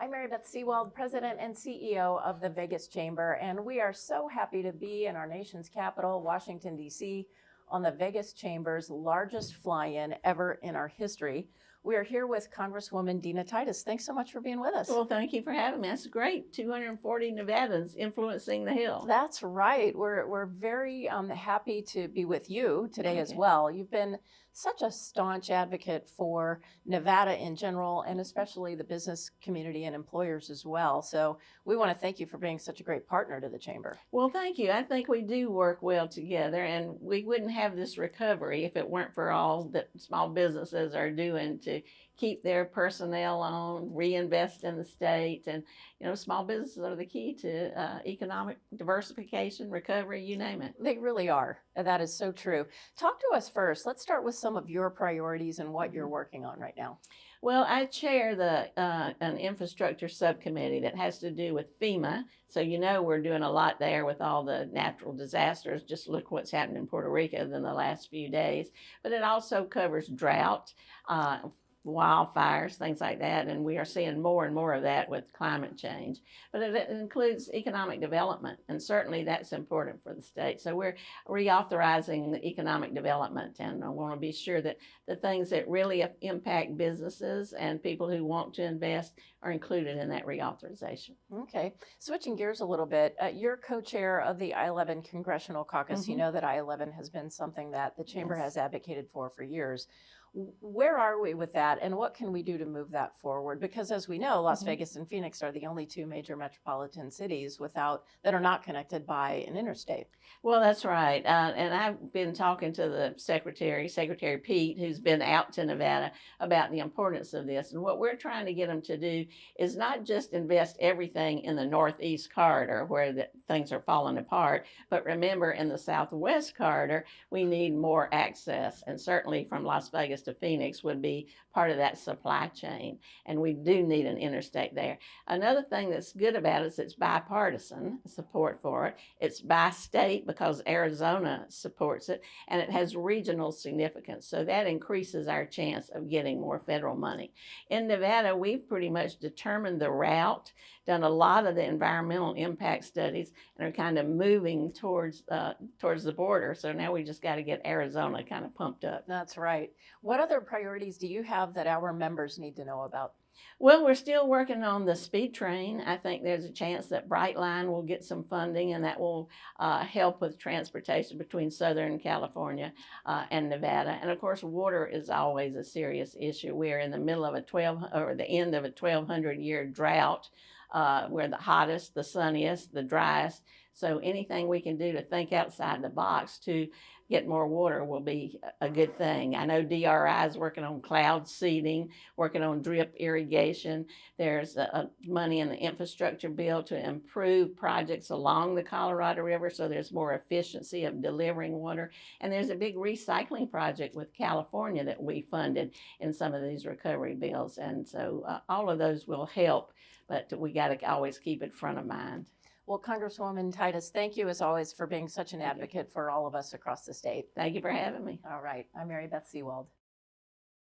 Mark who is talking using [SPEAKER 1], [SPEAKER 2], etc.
[SPEAKER 1] I'm Beth Sewald, President and CEO of the Vegas Chamber, and we are so happy to be in our nation's capital, Washington, D.C., on the Vegas Chamber's largest fly-in ever in our history. We are here with Congresswoman Dina Titus. Thanks so much for being with us.
[SPEAKER 2] Well, thank you for having me. That's great. 240 Nevadans influencing the Hill.
[SPEAKER 1] That's right. We're very happy to be with you today as well. You've been such a staunch advocate for Nevada in general, and especially the business community and employers as well. So we want to thank you for being such a great partner to the Chamber.
[SPEAKER 2] Well, thank you. I think we do work well together, and we wouldn't have this recovery if it weren't for all that small businesses are doing to keep their personnel on, reinvest in the state. And, you know, small businesses are the key to economic diversification, recovery, you name it.
[SPEAKER 1] They really are. That is so true. Talk to us first. Let's start with some of your priorities and what you're working on right now.
[SPEAKER 2] Well, I chair an infrastructure subcommittee that has to do with FEMA. So, you know, we're doing a lot there with all the natural disasters. Just look what's happened in Puerto Rico in the last few days. But it also covers drought, wildfires, things like that, and we are seeing more and more of that with climate change. But it includes economic development, and certainly that's important for the state. So we're reauthorizing the economic development, and I want to be sure that the things that really impact businesses and people who want to invest are included in that reauthorization.
[SPEAKER 1] Okay. Switching gears a little bit, you're co-chair of the I-11 Congressional Caucus. You know that I-11 has been something that the Chamber has advocated for years. Where are we with that, and what can we do to move that forward? Because as we know, Las Vegas and Phoenix are the only two major metropolitan cities that are not connected by an interstate.
[SPEAKER 2] Well, that's right. And I've been talking to the Secretary Pete, who's been out to Nevada, about the importance of this. And what we're trying to get them to do is not just invest everything in the Northeast corridor where things are falling apart, but remember in the Southwest corridor, we need more access. And certainly from Las Vegas to Phoenix would be part of that supply chain, and we do need an interstate there. Another thing that's good about it is it's bipartisan support for it. It's by state because Arizona supports it, and it has regional significance, so that increases our chance of getting more federal money. In Nevada, we've pretty much determined the route, done a lot of the environmental impact studies, and are kind of moving towards the border. So now we just got to get Arizona kind of pumped up.
[SPEAKER 1] That's right. What other priorities do you have that our members need to know about?
[SPEAKER 2] Well, we're still working on the speed train. I think there's a chance that Brightline will get some funding, and that will help with transportation between Southern California and Nevada. And of course, water is always a serious issue. We're in the middle of the end of a 1,200-year drought. We're the hottest, the sunniest, the driest. So anything we can do to think outside the box to get more water will be a good thing. I know DRI is working on cloud seeding, working on drip irrigation. There's money in the infrastructure bill to improve projects along the Colorado River so there's more efficiency of delivering water. And there's a big recycling project with California that we funded in some of these recovery bills. And so all of those will help, but we got to always keep it front of mind.
[SPEAKER 1] Well, Congresswoman Titus, thank you as always for being such an advocate for all of us across the state.
[SPEAKER 2] Thank you for having me.
[SPEAKER 1] All right. I'm Beth Sewald.